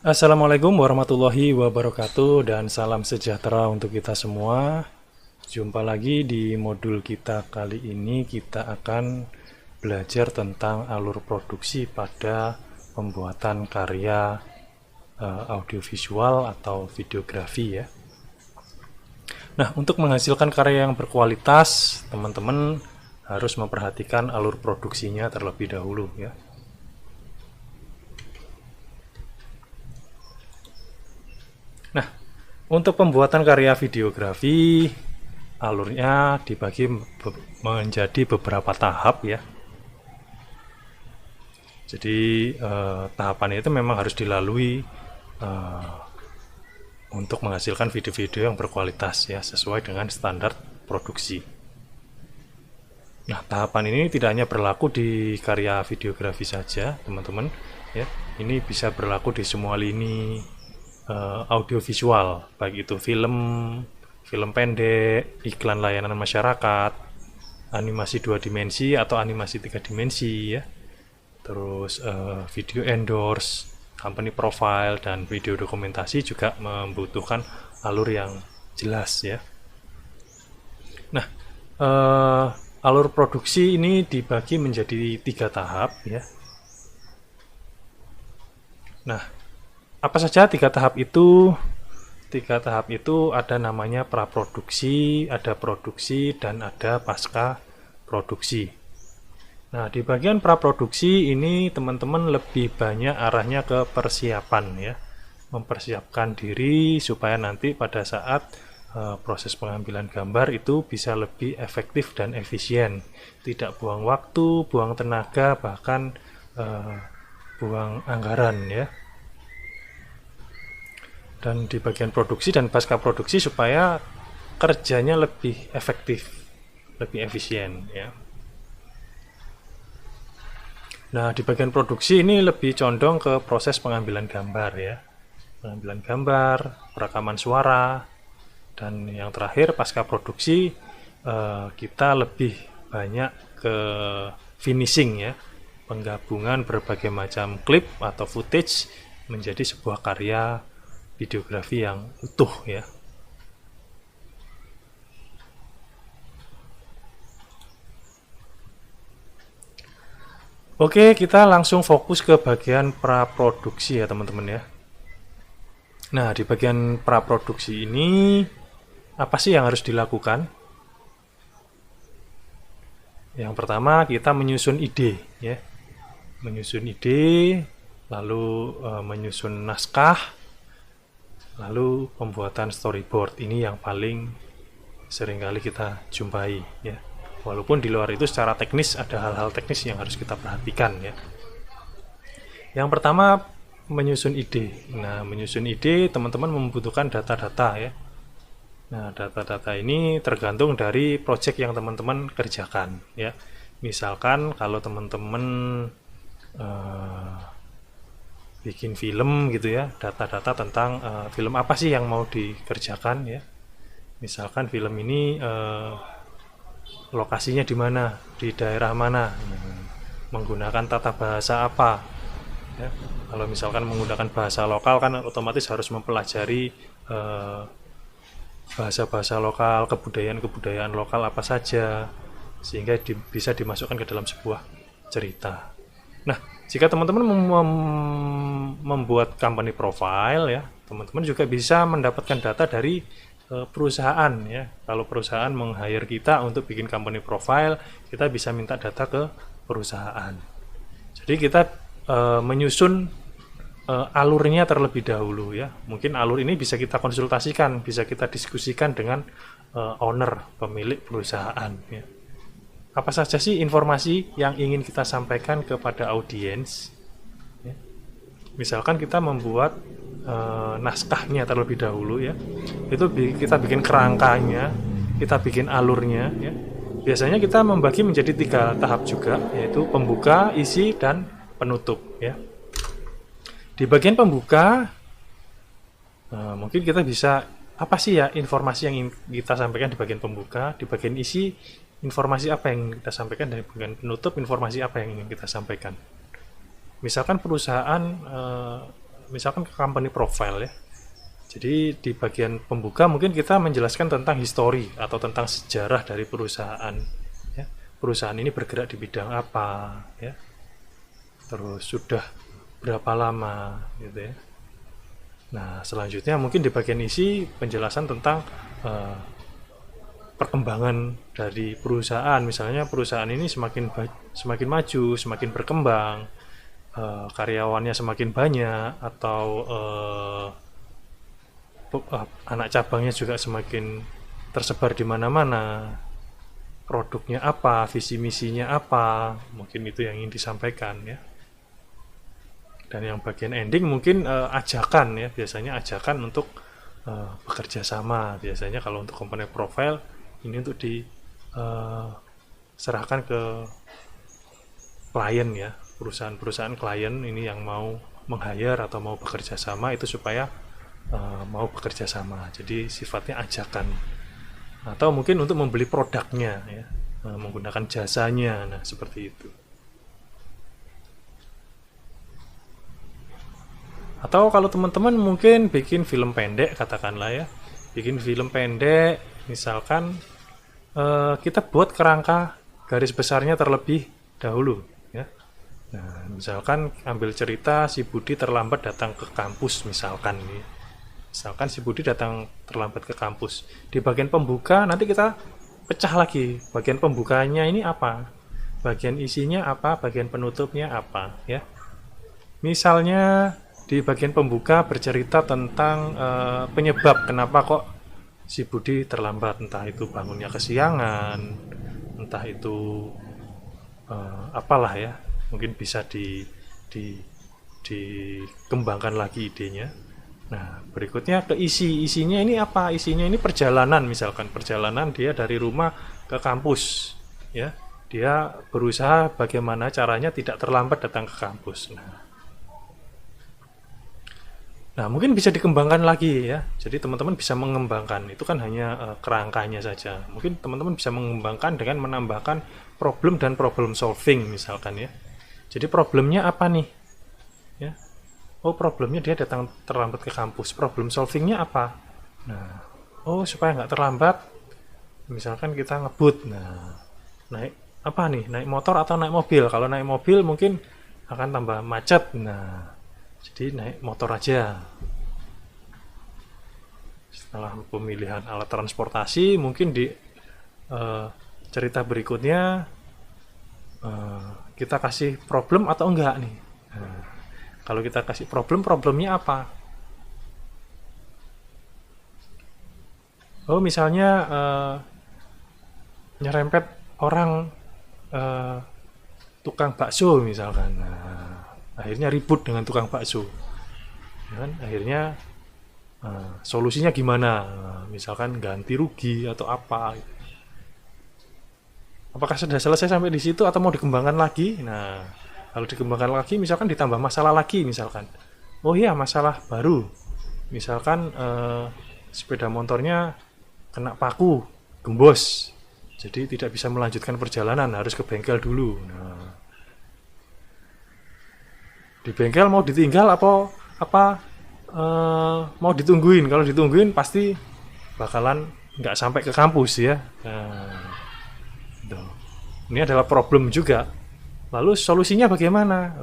Assalamualaikum warahmatullahi wabarakatuh dan salam sejahtera untuk kita semua. Jumpa lagi di modul kita kali ini. Kita akan belajar tentang alur produksi pada pembuatan karya audiovisual atau videografi ya. Nah, untuk menghasilkan karya yang berkualitas, teman-teman harus memperhatikan alur produksinya terlebih dahulu ya. Nah, untuk pembuatan karya videografi, alurnya dibagi menjadi beberapa tahap ya. Jadi tahapan itu memang harus dilalui untuk menghasilkan video-video yang berkualitas ya, sesuai dengan standar produksi. Nah, tahapan ini tidak hanya berlaku di karya videografi saja, teman-teman ya. Ini bisa berlaku di semua lini audiovisual, baik itu film, film pendek, iklan layanan masyarakat, animasi 2 dimensi atau animasi 3 dimensi ya. Terus video endorse, company profile, dan video dokumentasi juga membutuhkan alur yang jelas ya. Nah, alur produksi ini dibagi menjadi 3 tahap ya. Nah, apa saja 3 tahap itu? 3 tahap itu ada namanya praproduksi, ada produksi, dan ada pasca produksi. Nah, di bagian praproduksi ini teman-teman lebih banyak arahnya ke persiapan ya. Mempersiapkan diri supaya nanti pada saat proses pengambilan gambar itu bisa lebih efektif dan efisien. Tidak buang waktu, buang tenaga, bahkan buang anggaran ya. Dan di bagian produksi dan pasca produksi supaya kerjanya lebih efektif, lebih efisien ya. Nah, di bagian produksi ini lebih condong ke proses pengambilan gambar ya. Pengambilan gambar, perekaman suara, dan yang terakhir pasca produksi kita lebih banyak ke finishing ya. Penggabungan berbagai macam klip atau footage menjadi sebuah karya videografi yang utuh ya. Oke, kita langsung fokus ke bagian praproduksi ya teman-teman ya. Nah, di bagian praproduksi ini apa sih yang harus dilakukan? Yang pertama kita menyusun ide ya. Menyusun ide, lalu menyusun naskah, lalu pembuatan storyboard. Ini yang paling seringkali kita jumpai ya. Walaupun di luar itu secara teknis ada hal-hal teknis yang harus kita perhatikan ya. Yang pertama menyusun ide. Nah, menyusun ide teman-teman membutuhkan data-data ya. Nah, data-data ini tergantung dari project yang teman-teman kerjakan ya. Misalkan kalau teman-teman bikin film gitu ya, data-data tentang film apa sih yang mau dikerjakan ya. Misalkan film ini lokasinya di mana, di daerah mana, menggunakan tata bahasa apa ya. Kalau misalkan menggunakan bahasa lokal kan otomatis harus mempelajari bahasa-bahasa lokal, kebudayaan-kebudayaan lokal apa saja, sehingga bisa dimasukkan ke dalam sebuah cerita. Nah, jika teman-teman membuat company profile ya, teman-teman juga bisa mendapatkan data dari perusahaan ya. Kalau perusahaan meng-hire kita untuk bikin company profile, kita bisa minta data ke perusahaan. Jadi kita menyusun alurnya terlebih dahulu ya. Mungkin alur ini bisa kita konsultasikan, bisa kita diskusikan dengan owner, pemilik perusahaan ya. Apa saja sih informasi yang ingin kita sampaikan kepada audiens ya. Misalkan kita membuat naskahnya terlebih dahulu ya, itu kita bikin kerangkanya, kita bikin alurnya ya. Biasanya kita membagi menjadi 3 tahap juga, yaitu pembuka, isi, dan penutup ya. Di bagian pembuka mungkin kita bisa apa sih ya informasi yang ingin kita sampaikan di bagian pembuka. Di bagian isi, informasi apa yang kita sampaikan, dan di bagian penutup, informasi apa yang ingin kita sampaikan. Misalkan perusahaan misalkan ke company profile ya. Jadi di bagian pembuka mungkin kita menjelaskan tentang histori atau tentang sejarah dari perusahaan. Ya. Perusahaan ini bergerak di bidang apa, ya. Terus sudah berapa lama, gitu ya. Nah, selanjutnya mungkin di bagian isi penjelasan tentang perkembangan dari perusahaan. Misalnya perusahaan ini semakin maju, semakin berkembang, karyawannya semakin banyak, atau anak cabangnya juga semakin tersebar di mana-mana. Produknya apa, visi misinya apa, mungkin itu yang ingin disampaikan ya. Dan yang bagian ending mungkin ajakan ya, biasanya ajakan untuk bekerja sama. Biasanya kalau untuk komponen profile ini untuk diserahkan ke klien ya, perusahaan-perusahaan klien ini yang mau meng-hire atau mau bekerja sama itu supaya mau bekerja sama. Jadi sifatnya ajakan. Atau mungkin untuk membeli produknya ya, menggunakan jasanya. Nah, seperti itu. Atau kalau teman-teman mungkin bikin film pendek katakanlah ya. Bikin film pendek misalkan kita buat kerangka garis besarnya terlebih dahulu ya. Nah, misalkan ambil cerita si Budi terlambat datang ke kampus misalkan nih. Misalkan si Budi datang terlambat ke kampus. Di bagian pembuka nanti kita pecah lagi. Bagian pembukanya ini apa? Bagian isinya apa? Bagian penutupnya apa? Ya. Misalnya di bagian pembuka bercerita tentang penyebab kenapa kok si Budi terlambat. Entah itu bangunnya kesiangan, entah itu apalah ya. Mungkin bisa dikembangkan lagi idenya. Nah, berikutnya ke isinya ini apa? Isinya ini perjalanan, misalkan perjalanan dia dari rumah ke kampus, ya. Dia berusaha bagaimana caranya tidak terlambat datang ke kampus. Nah, mungkin bisa dikembangkan lagi ya. Jadi teman-teman bisa mengembangkan. Itu kan hanya kerangkanya saja. Mungkin teman-teman bisa mengembangkan dengan menambahkan problem dan problem solving misalkan ya. Jadi problemnya apa nih? Ya. Oh, problemnya dia datang terlambat ke kampus. Problem solvingnya apa? Nah, oh supaya nggak terlambat, misalkan kita ngebut. Nah, naik apa nih? Naik motor atau naik mobil? Kalau naik mobil mungkin akan tambah macet. Nah, jadi naik motor aja. Setelah pemilihan alat transportasi, mungkin di cerita berikutnya kita kasih problem atau enggak nih? Nah, kalau kita kasih problemnya apa? Oh, misalnya nyerempet orang tukang bakso misalkan. Nah, akhirnya ribut dengan tukang bakso. Ya kan? Akhirnya solusinya gimana? Misalkan ganti rugi atau apa? Apakah sudah selesai sampai di situ atau mau dikembangkan lagi? Nah, kalau dikembangkan lagi, misalkan ditambah masalah lagi, misalkan. Oh iya, masalah baru. Misalkan sepeda motornya kena paku, gembos. Jadi tidak bisa melanjutkan perjalanan, harus ke bengkel dulu. Nah, di bengkel mau ditinggal apa mau ditungguin? Kalau ditungguin pasti bakalan nggak sampai ke kampus ya. Nah, ini adalah problem juga. Lalu solusinya bagaimana?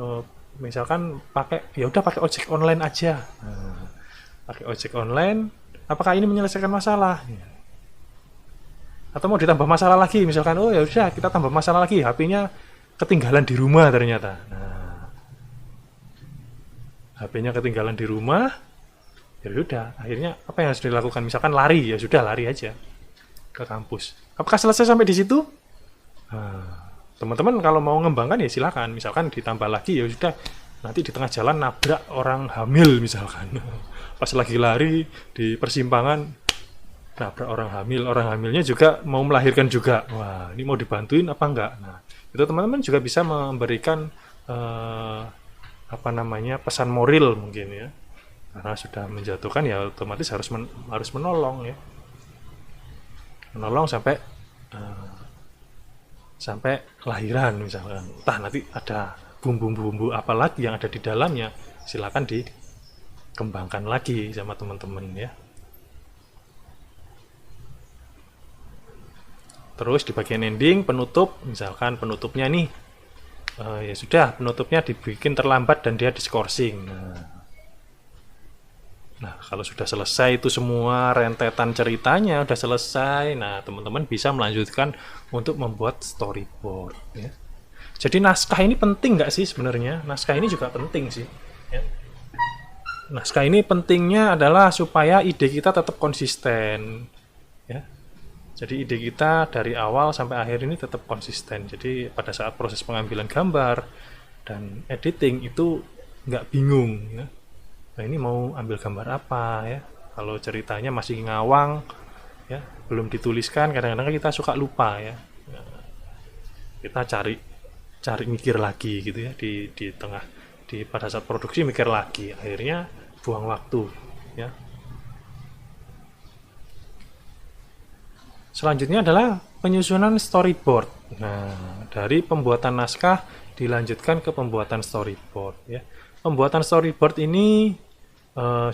Misalkan pakai ojek online aja. Nah, pakai ojek online, apakah ini menyelesaikan masalah? Atau mau ditambah masalah lagi? Misalkan, oh ya udah kita tambah masalah lagi, HP-nya ketinggalan di rumah ternyata. Nah, HP-nya ketinggalan di rumah, ya udah. Akhirnya apa yang harus dilakukan? Misalkan lari, ya sudah lari aja ke kampus. Apakah selesai sampai di situ? Teman-teman kalau mau mengembangkan ya silakan. Misalkan ditambah lagi ya sudah, nanti di tengah jalan nabrak orang hamil misalkan. Pas lagi lari di persimpangan nabrak orang hamilnya juga mau melahirkan juga. Wah, ini mau dibantuin apa enggak? Nah, itu teman-teman juga bisa memberikan pesan moral mungkin ya. Karena sudah menjatuhkan ya otomatis harus menolong ya. Menolong sampai lahiran misalkan. Entah nanti ada bumbu-bumbu apa lagi yang ada di dalamnya, silakan kembangkan lagi sama teman-teman ya. Terus di bagian ending penutup, misalkan penutupnya nih ya sudah, penutupnya dibikin terlambat dan dia diskorsing. Nah, kalau sudah selesai itu semua rentetan ceritanya udah selesai, nah teman-teman bisa melanjutkan untuk membuat storyboard ya. Jadi naskah ini penting nggak sih sebenarnya? Naskah ini juga penting sih ya. Naskah ini pentingnya adalah supaya ide kita tetap konsisten ya. Jadi ide kita dari awal sampai akhir ini tetap konsisten. Jadi pada saat proses pengambilan gambar dan editing itu nggak bingung ya. Nah ini mau ambil gambar apa ya. Kalau ceritanya masih ngawang ya, belum dituliskan, kadang-kadang kita suka lupa ya. Kita cari mikir lagi gitu ya di tengah pada saat produksi mikir lagi, akhirnya buang waktu ya. Selanjutnya adalah penyusunan storyboard. Nah, dari pembuatan naskah dilanjutkan ke pembuatan storyboard ya. Pembuatan storyboard ini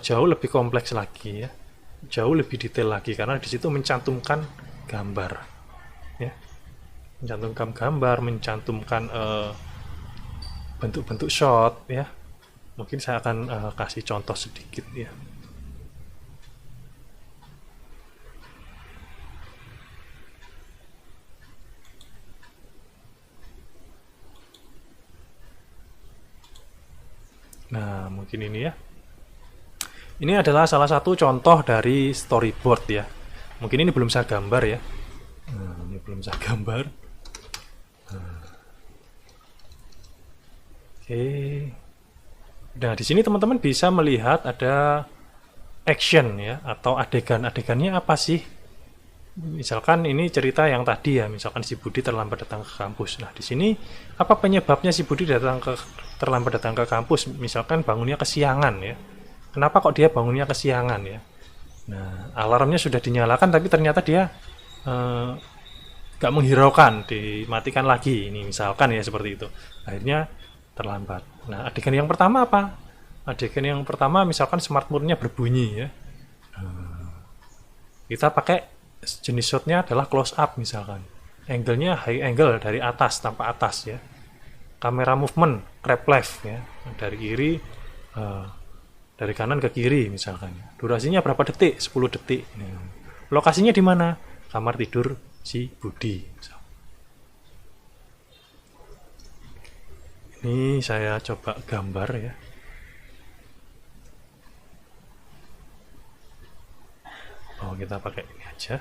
jauh lebih kompleks lagi ya. Jauh lebih detail lagi karena di situ mencantumkan gambar ya. Mencantumkan gambar, mencantumkan bentuk-bentuk shot ya. Mungkin saya akan kasih contoh sedikit ya. Nah, mungkin ini ya. Ini adalah salah satu contoh dari storyboard ya. Mungkin ini belum saya gambar ya. Nah, ini belum saya gambar. Oke. Nah, di sini teman-teman bisa melihat ada action ya, atau adegan-adegannya apa sih? Misalkan ini cerita yang tadi ya, misalkan si Budi terlambat datang ke kampus. Nah, di sini apa penyebabnya si Budi terlambat datang ke kampus? Misalkan bangunnya kesiangan ya. Kenapa kok dia bangunnya kesiangan ya? Nah, alarmnya sudah dinyalakan tapi ternyata dia gak menghiraukan, dimatikan lagi. Ini misalkan ya seperti itu. Akhirnya terlambat. Nah, adegan yang pertama apa? Adegan yang pertama misalkan smartphone-nya berbunyi ya. Kita pakai jenis shotnya adalah close up misalkan, angle-nya high angle dari atas tanpa atas ya, kamera movement grab left ya, dari kiri dari kanan ke kiri misalkan, durasinya berapa detik, 10 detik. Lokasinya di mana? Kamar tidur si Budi. Ini saya coba gambar ya. Oh, kita pakai ini aja.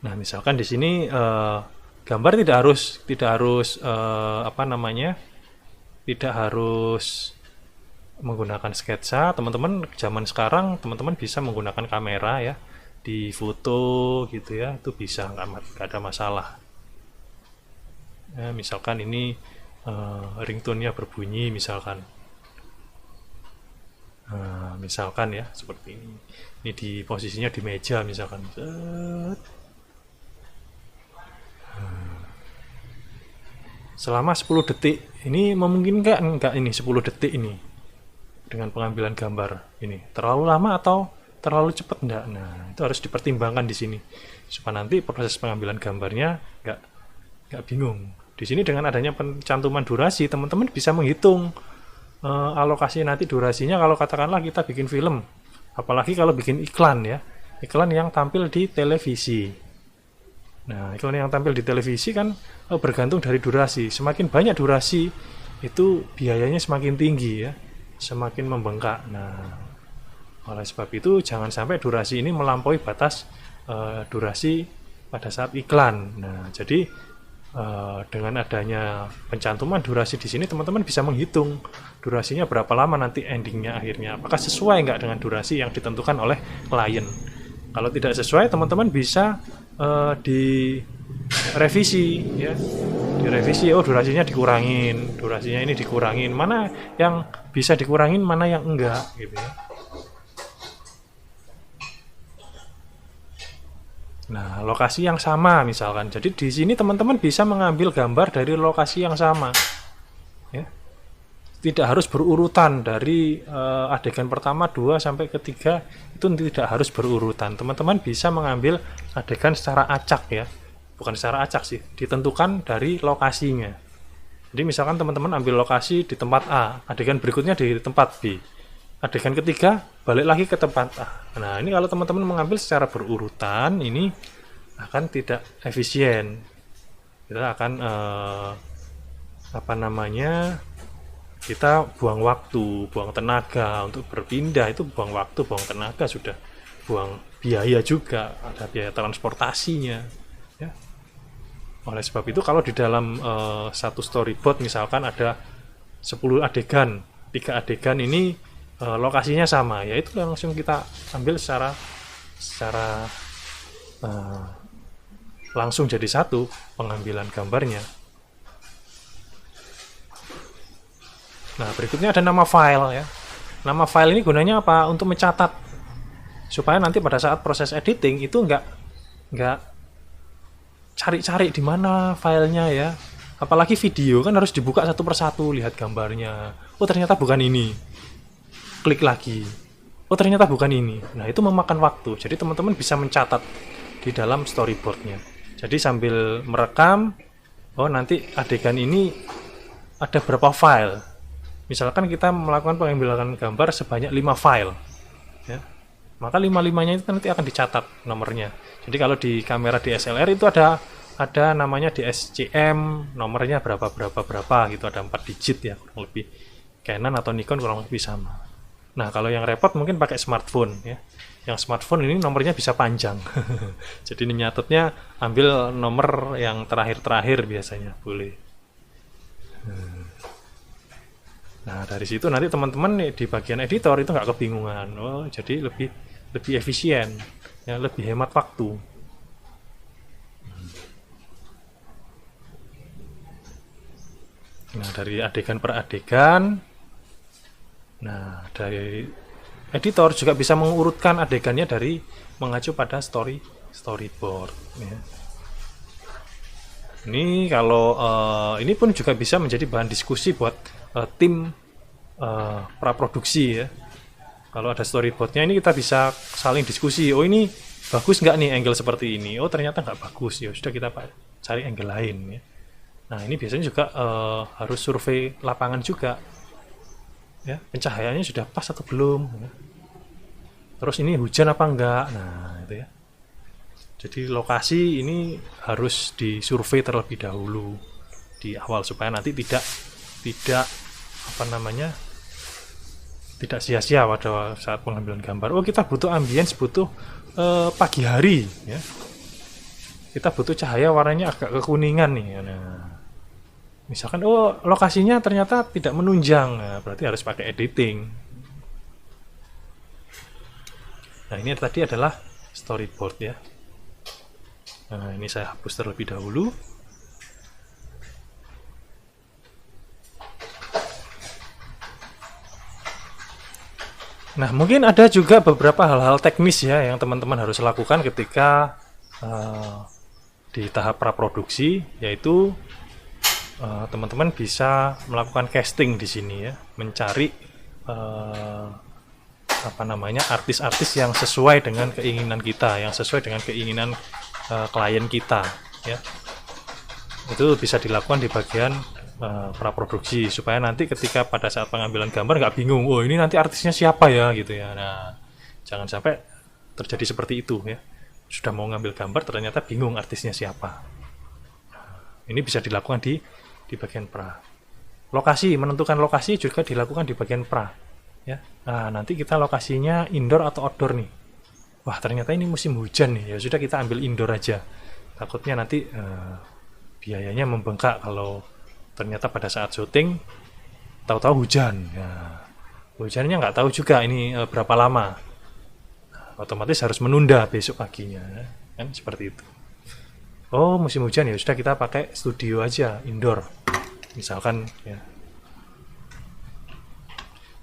Nah, misalkan di sini gambar tidak harus apa namanya? Tidak harus menggunakan sketsa. Teman-teman zaman sekarang teman-teman bisa menggunakan kamera ya, di foto gitu ya, itu bisa, nggak ada masalah. Ya, misalkan ini ringtone-nya berbunyi misalkan. Nah, misalkan ya seperti ini. Ini di posisinya di meja misalkan. Selama 10 detik. Ini memungkinkan enggak ini 10 detik ini dengan pengambilan gambar ini? Terlalu lama atau terlalu cepat enggak? Nah, itu harus dipertimbangkan di sini supaya nanti proses pengambilan gambarnya enggak bingung. Di sini dengan adanya pencantuman durasi, teman-teman bisa menghitung alokasi nanti durasinya kalau katakanlah kita bikin film, apalagi kalau bikin iklan ya, iklan yang tampil di televisi. Nah, iklan yang tampil di televisi kan bergantung dari durasi. Semakin banyak durasi itu biayanya semakin tinggi ya, semakin membengkak. Nah, oleh sebab itu jangan sampai durasi ini melampaui batas durasi pada saat iklan. Nah, jadi dengan adanya pencantuman durasi di sini teman-teman bisa menghitung durasinya berapa lama nanti endingnya akhirnya, apakah sesuai nggak dengan durasi yang ditentukan oleh klien. Kalau tidak sesuai teman-teman bisa direvisi ya, direvisi, oh durasinya dikurangin, durasinya ini dikurangin, mana yang bisa dikurangin mana yang enggak gitu ya. Nah, lokasi yang sama misalkan. Jadi di sini teman-teman bisa mengambil gambar dari lokasi yang sama. Ya. tidak harus berurutan dari adegan pertama 2 sampai ketiga, itu tidak harus berurutan. Teman-teman bisa mengambil adegan secara acak ya, bukan secara acak sih, ditentukan dari lokasinya. Jadi misalkan teman-teman ambil lokasi di tempat A, adegan berikutnya di tempat B, adegan ketiga balik lagi ke tempat A. Nah ini kalau teman-teman mengambil secara berurutan, ini akan tidak efisien. Kita akan kita buang waktu, buang tenaga untuk berpindah, itu buang waktu, buang tenaga, sudah buang biaya juga, ada biaya transportasinya ya. Oleh sebab itu kalau di dalam satu storyboard misalkan ada 10 adegan, 3 adegan ini lokasinya sama, ya itu langsung kita ambil secara langsung jadi satu pengambilan gambarnya. Nah, berikutnya ada nama file ya. Nama file ini gunanya apa? Untuk mencatat. Supaya nanti pada saat proses editing itu nggak cari-cari di mana filenya ya. Apalagi video kan harus dibuka satu persatu, lihat gambarnya. Oh, ternyata bukan ini. Klik lagi. Oh, ternyata bukan ini. Nah, itu memakan waktu. Jadi teman-teman bisa mencatat di dalam storyboardnya. Jadi sambil merekam, oh nanti adegan ini ada berapa file. Misalkan kita melakukan pengambilan gambar sebanyak 5 file ya, maka 5-5-nya itu nanti akan dicatat nomornya. Jadi kalau di kamera DSLR itu ada namanya DSCM, nomornya berapa gitu, ada 4 digit ya kurang lebih. Canon atau Nikon kurang lebih sama. Nah kalau yang repot mungkin pakai smartphone ya. Yang smartphone ini nomornya bisa panjang. Jadi nyatetnya ambil nomor yang terakhir biasanya boleh. Nah dari situ nanti teman-teman di bagian editor itu nggak kebingungan. Oh jadi lebih efisien, ya lebih hemat waktu. Nah dari adegan per adegan, nah dari editor juga bisa mengurutkan adegannya dari mengacu pada storyboard. Ya. Ini kalau ini pun juga bisa menjadi bahan diskusi buat tim praproduksi ya. Kalau ada storyboardnya ini kita bisa saling diskusi. Oh ini bagus nggak nih angle seperti ini? Oh ternyata nggak bagus ya. Sudah kita cari angle lain ya. Nah ini biasanya juga harus survei lapangan juga. Ya pencahayaannya sudah pas atau belum? Ya. Terus ini hujan apa enggak? Nah itu ya. Jadi lokasi ini harus disurvei terlebih dahulu di awal supaya nanti tidak tidak sia-sia pada saat pengambilan gambar. Oh kita butuh ambience, butuh pagi hari ya. Kita butuh cahaya warnanya agak kekuningan nih. Nah, misalkan oh lokasinya ternyata tidak menunjang, nah, berarti harus pakai editing. Nah ini tadi adalah storyboard ya. Nah ini saya hapus terlebih dahulu. Nah, mungkin ada juga beberapa hal-hal teknis ya yang teman-teman harus lakukan ketika di tahap praproduksi, yaitu teman-teman bisa melakukan casting di sini ya, mencari artis-artis yang sesuai dengan keinginan kita, yang sesuai dengan keinginan klien kita ya. Itu bisa dilakukan di bagian praproduksi supaya nanti ketika pada saat pengambilan gambar nggak bingung, oh ini nanti artisnya siapa ya gitu ya. Nah jangan sampai terjadi seperti itu ya, sudah mau ngambil gambar ternyata bingung artisnya siapa. Ini bisa dilakukan di bagian pra. Lokasi, menentukan lokasi juga dilakukan di bagian pra ya. Nah nanti kita lokasinya indoor atau outdoor nih, wah ternyata ini musim hujan nih, ya sudah kita ambil indoor aja, takutnya nanti biayanya membengkak kalau ternyata pada saat syuting tahu-tahu hujan ya. Hujannya nggak tahu juga ini berapa lama, otomatis harus menunda besok paginya kan, seperti itu. Oh musim hujan ya sudah kita pakai studio aja indoor misalkan ya.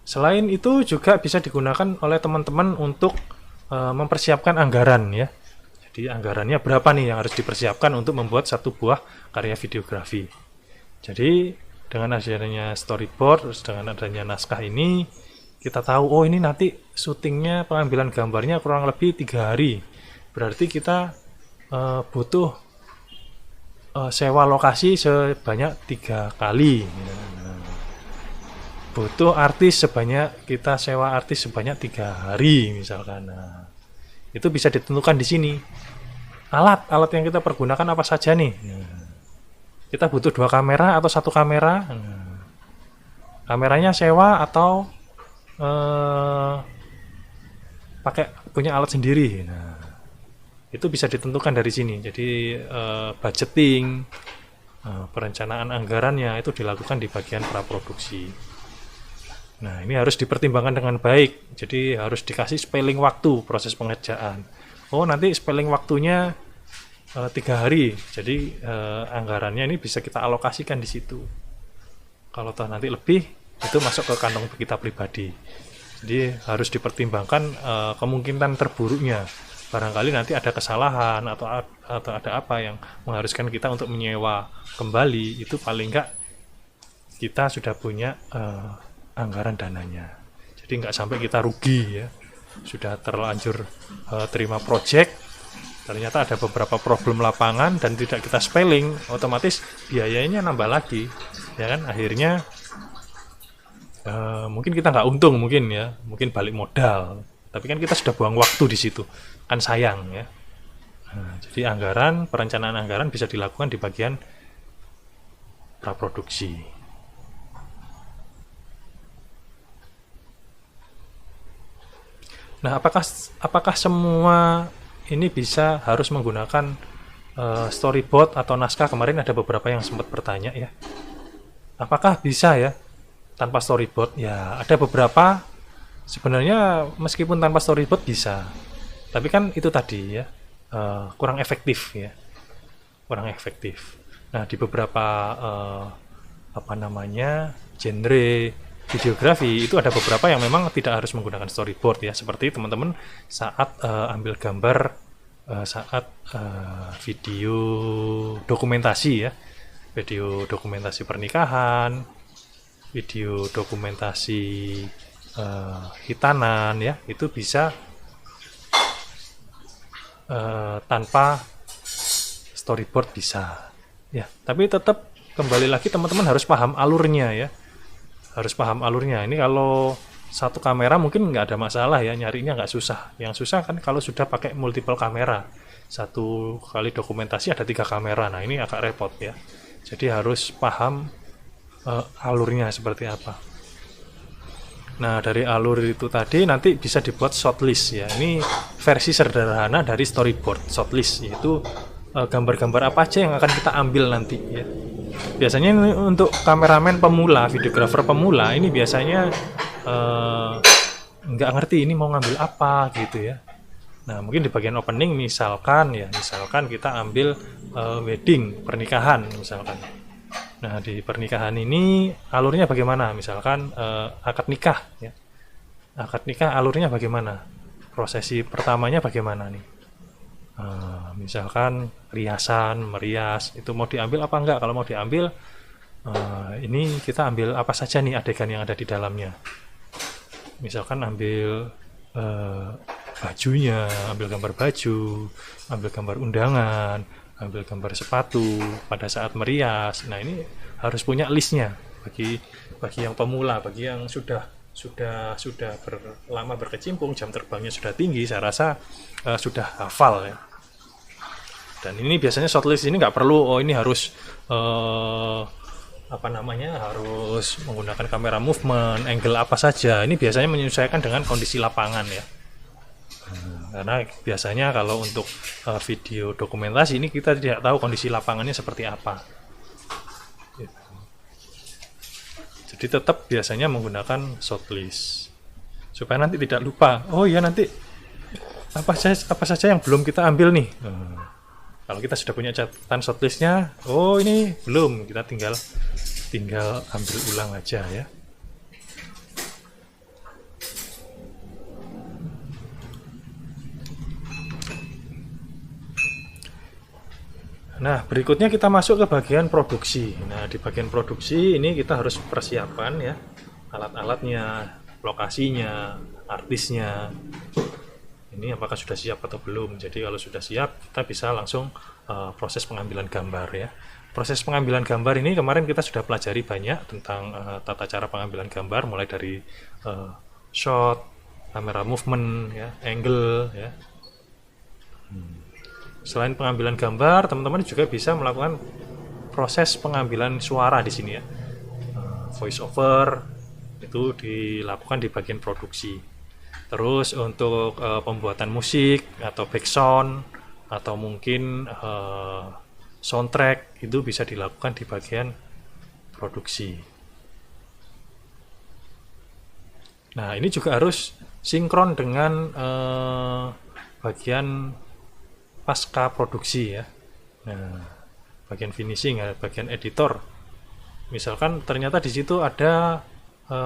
Selain itu juga bisa digunakan oleh teman-teman untuk mempersiapkan anggaran ya. Jadi anggarannya berapa nih yang harus dipersiapkan untuk membuat satu buah karya videografi. Jadi Dengan adanya storyboard, terus dengan adanya naskah ini, kita tahu, oh ini nanti syutingnya, pengambilan gambarnya kurang lebih 3 hari. Berarti kita butuh sewa lokasi sebanyak 3 kali. Butuh artis kita sewa artis sebanyak 3 hari misalkan. Nah, itu bisa ditentukan di sini. Alat yang kita pergunakan apa saja nih? Kita butuh 2 kamera atau 1 kamera? Kameranya sewa atau pakai punya alat sendiri? Nah, itu bisa ditentukan dari sini. Jadi budgeting, perencanaan anggarannya itu dilakukan di bagian praproduksi. Nah, ini harus dipertimbangkan dengan baik. Jadi harus dikasih spelling waktu proses pengerjaan. Oh, nanti spelling waktunya 3 hari, jadi anggarannya ini bisa kita alokasikan di situ. Kalau toh nanti lebih, itu masuk ke kantong kita pribadi. Jadi harus dipertimbangkan kemungkinan terburuknya. Barangkali nanti ada kesalahan atau ada apa yang mengharuskan kita untuk menyewa kembali, itu paling enggak kita sudah punya anggaran dananya. Jadi nggak sampai kita rugi ya. Sudah terlanjur terima project, ternyata ada beberapa problem lapangan dan tidak kita spelling, otomatis biayanya nambah lagi, ya kan? Akhirnya mungkin kita nggak untung, mungkin balik modal, tapi kan kita sudah buang waktu di situ, kan sayang ya. Nah, jadi perencanaan anggaran bisa dilakukan di bagian praproduksi. Nah, apakah semua ini bisa harus menggunakan storyboard atau naskah? Kemarin ada beberapa yang sempat bertanya ya. Apakah bisa ya tanpa storyboard? Ya, ada beberapa sebenarnya meskipun tanpa storyboard bisa. Tapi kan itu tadi ya, kurang efektif ya. Kurang efektif. Nah, di beberapa genre videografi itu ada beberapa yang memang tidak harus menggunakan storyboard ya, seperti teman-teman saat ambil gambar saat video dokumentasi ya, video dokumentasi pernikahan, video dokumentasi hitanan ya, itu bisa tanpa storyboard bisa ya, tapi tetap kembali lagi teman-teman harus paham alurnya ya. Harus paham alurnya. Ini kalau 1 kamera mungkin nggak ada masalah ya, nyarinya nggak susah. Yang susah kan kalau sudah pakai multiple kamera. 1 kali dokumentasi ada 3 kamera. Nah, ini agak repot ya. Jadi harus paham alurnya seperti apa. Nah, dari alur itu tadi nanti bisa dibuat shortlist ya. Ini versi sederhana dari storyboard. Shortlist yaitu gambar-gambar apa aja yang akan kita ambil nanti ya. Biasanya untuk kameramen pemula, videografer pemula, ini biasanya nggak ngerti ini mau ngambil apa gitu ya. Nah, mungkin di bagian opening misalkan kita ambil wedding, pernikahan misalkan. Nah, di pernikahan ini alurnya bagaimana? Misalkan akad nikah ya. Akad nikah alurnya bagaimana? Prosesi pertamanya bagaimana nih? Misalkan merias itu mau diambil apa enggak? Kalau mau diambil ini kita ambil apa saja nih adegan yang ada di dalamnya. Misalkan ambil bajunya, ambil gambar baju, ambil gambar undangan, ambil gambar sepatu pada saat merias. Nah, ini harus punya listnya bagi yang pemula, bagi yang sudah lama berkecimpung, jam terbangnya sudah tinggi, saya rasa sudah hafal ya. Dan ini biasanya shortlist ini nggak perlu ini harus harus menggunakan kamera movement, angle apa saja. Ini biasanya menyesuaikan dengan kondisi lapangan ya. Karena biasanya kalau untuk video dokumentasi ini kita tidak tahu kondisi lapangannya seperti apa. Jadi tetap biasanya menggunakan shortlist supaya nanti tidak lupa. Oh iya, nanti apa saja yang belum kita ambil nih. Kalau kita sudah punya catatan shortlistnya, oh ini belum, kita tinggal ambil ulang aja ya. Nah, berikutnya kita masuk ke bagian produksi. Nah, di bagian produksi ini kita harus persiapan ya, alat-alatnya, lokasinya, artisnya. Ini apakah sudah siap atau belum. Jadi kalau sudah siap, kita bisa langsung proses pengambilan gambar ya. Proses pengambilan gambar ini kemarin kita sudah pelajari banyak tentang tata cara pengambilan gambar, mulai dari shot, kamera movement, ya, angle, ya. Selain pengambilan gambar, teman-teman juga bisa melakukan proses pengambilan suara di sini ya. Voice over itu dilakukan di bagian produksi. Terus untuk pembuatan musik atau background atau mungkin soundtrack itu bisa dilakukan di bagian produksi. Nah, ini juga harus sinkron dengan bagian pasca produksi ya. Nah, bagian finishing ya, bagian editor. Misalkan ternyata di situ ada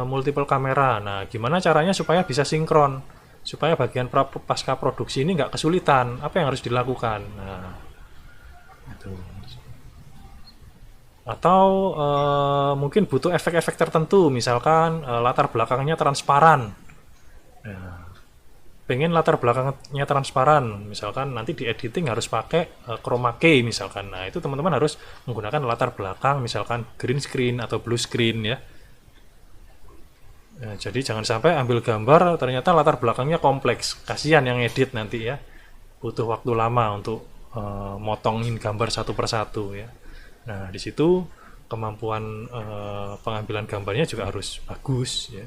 multiple kamera. Nah, gimana caranya supaya bisa sinkron? Supaya bagian pasca produksi ini nggak kesulitan. Apa yang harus dilakukan? Nah, itu. Atau mungkin butuh efek-efek tertentu. Misalkan latar belakangnya transparan. Nah, pengen latar belakangnya transparan, misalkan nanti di editing harus pakai chroma key misalkan. Nah, itu teman-teman harus menggunakan latar belakang misalkan green screen atau blue screen ya. Nah, jadi jangan sampai ambil gambar ternyata latar belakangnya kompleks, kasihan yang edit nanti ya, butuh waktu lama untuk motongin gambar satu persatu ya. Nah, di situ kemampuan pengambilan gambarnya juga harus bagus ya.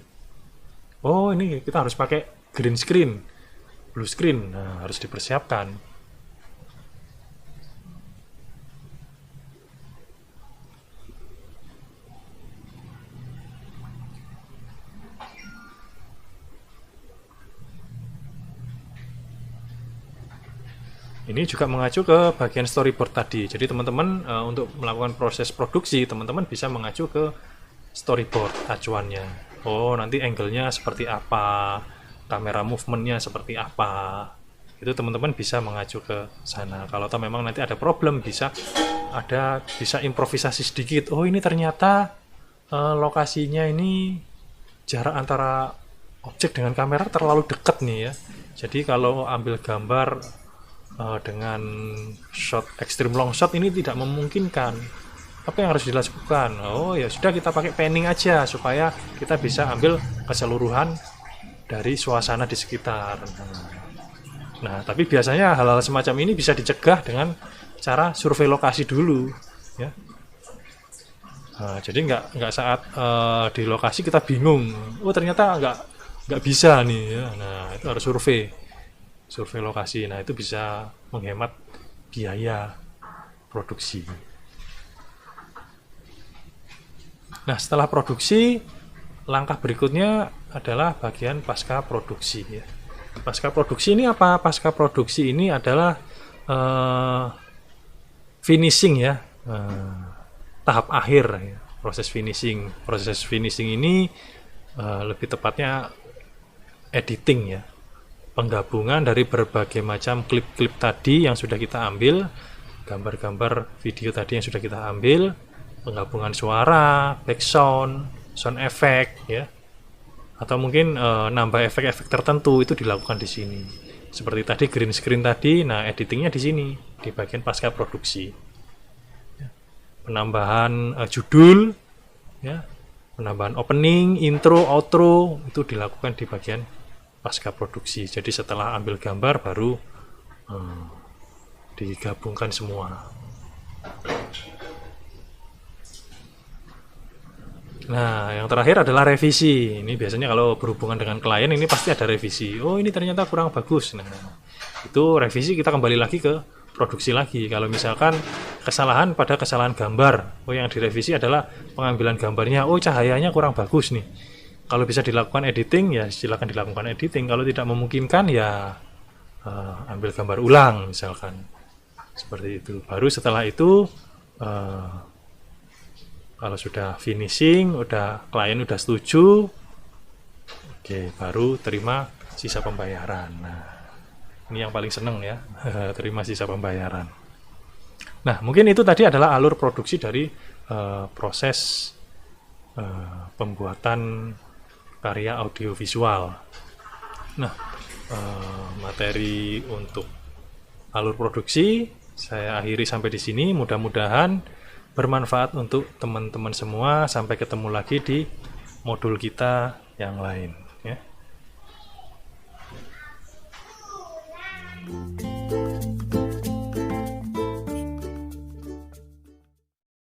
Oh, ini kita harus pakai green screen, blue screen, nah harus dipersiapkan. Ini juga mengacu ke bagian storyboard tadi. Jadi teman-teman untuk melakukan proses produksi, teman-teman bisa mengacu ke storyboard acuannya. Oh, nanti angle-nya seperti apa, kamera movementnya seperti apa, itu teman-teman bisa mengacu ke sana. Kalau memang nanti ada problem, bisa improvisasi sedikit. Oh, ini ternyata lokasinya ini jarak antara objek dengan kamera terlalu dekat nih ya. Jadi kalau ambil gambar dengan shot extreme long shot ini tidak memungkinkan. Apa yang harus dilakukan? Oh ya sudah, kita pakai panning aja supaya kita bisa ambil keseluruhan dari suasana di sekitar. Nah, tapi biasanya hal-hal semacam ini bisa dicegah dengan cara survei lokasi dulu, ya. Nah, jadi nggak saat di lokasi kita bingung, oh ternyata nggak bisa nih, ya. Nah, itu harus survei lokasi. Nah, itu bisa menghemat biaya produksi. Nah, setelah produksi, langkah berikutnya adalah bagian pasca produksi ya. Pasca produksi ini apa? Pasca produksi ini adalah finishing ya, tahap akhir ya. Proses finishing ini lebih tepatnya editing ya, penggabungan dari berbagai macam klip-klip tadi yang sudah kita ambil, gambar-gambar video tadi yang sudah kita ambil, penggabungan suara, background, sound effect ya, atau mungkin nambah efek-efek tertentu itu dilakukan di sini. Seperti tadi green screen tadi, nah editingnya di sini di bagian pasca produksi. Penambahan judul, ya, penambahan opening, intro, outro itu dilakukan di bagian pasca produksi. Jadi setelah ambil gambar baru digabungkan semua. Nah, yang terakhir adalah revisi. Ini biasanya kalau berhubungan dengan klien ini pasti ada revisi. Oh, ini ternyata kurang bagus. Nah, itu revisi kita kembali lagi ke produksi lagi. Kalau misalkan kesalahan gambar, oh yang direvisi adalah pengambilan gambarnya. Oh, cahayanya kurang bagus nih. Kalau bisa dilakukan editing ya silakan dilakukan editing. Kalau tidak memungkinkan ya ambil gambar ulang misalkan. Seperti itu. Baru setelah itu kalau sudah finishing, klien udah setuju, oke, baru terima sisa pembayaran. Nah, ini yang paling seneng ya, terima sisa pembayaran. Nah, mungkin itu tadi adalah alur produksi dari proses pembuatan karya audiovisual. Nah, materi untuk alur produksi saya akhiri sampai di sini. Mudah-mudahan bermanfaat untuk teman-teman semua. Sampai ketemu lagi di modul kita yang lain.